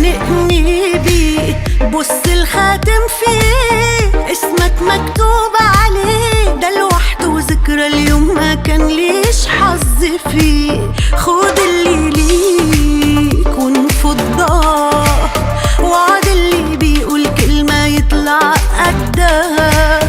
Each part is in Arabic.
خانقني بيه. بص الخاتم فيه اسمك مكتوب عليه، ده لوحده ذكرى اليوم ما كان ليش حظ فيه. خد اللي ليك ونفضاه، وعد اللي بيقول كلمة يطلع قدها.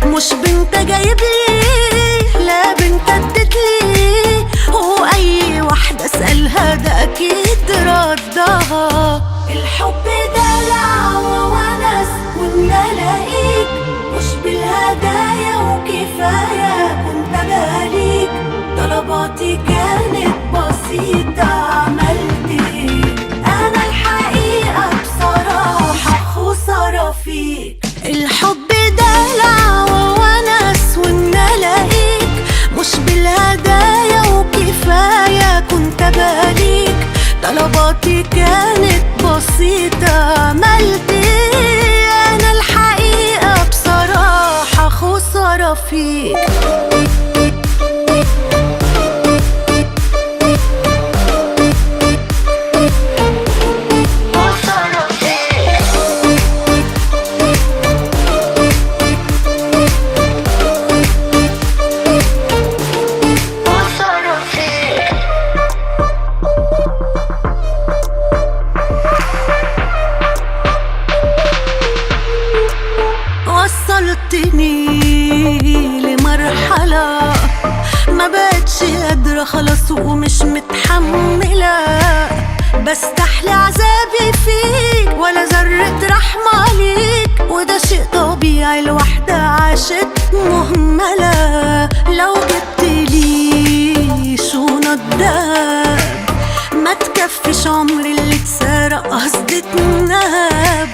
مش بنت جايب لي، لا بنت ادت لي، واي واحدة اسألها ده اكيد ردها. الحب دلع وونس وان الاقيك، مش بالهدايا وكفاية كنت باليك. طلباتي كانت بسيطة عملت ايه؟ انا الحقيقة بصراحة خسارة فيك. الحب دلع وونس وان الاقيك، مش بالهدايا وكفاية كنت باليك. طلباتي كانت بسيطة عملت ايه؟ انا الحقيقة بصراحة خسارة فيك. وصلتني لمرحلة ما بقتش قادرة خلاص ومش متحملة. بستحلي عذابي فيك ولا ذرة رحمة ليك، وده شيء طبيعي الواحدة عاشت مهملة. لو جبتلي شنط دهب ما تكفيش عمر اللي اتسرق قصد اتنهب.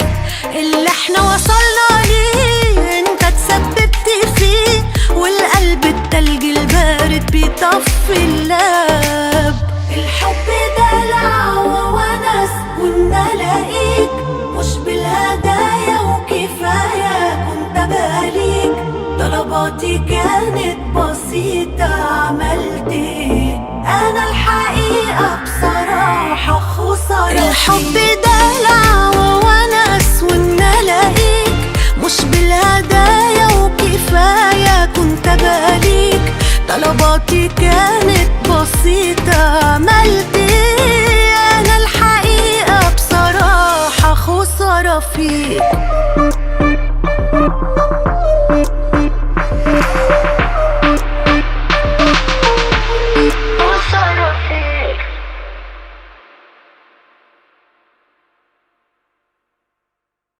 اللي احنا وصلنا ليه انت تسببت فيه، والقلب التلج البارد بيطفي اللهب. الحب دلع وونس وان الاقيك، مش بالهدايا وكفاية كنت باليك. طلباتي كانت بسيطة عملت ايه؟ انا الحقيقة بصراحة خسارة. الحب دلع وونس وان الاقيك، مش بالهدايا وكفاية كنت باليك. طلباتي كانت بسيطة عملت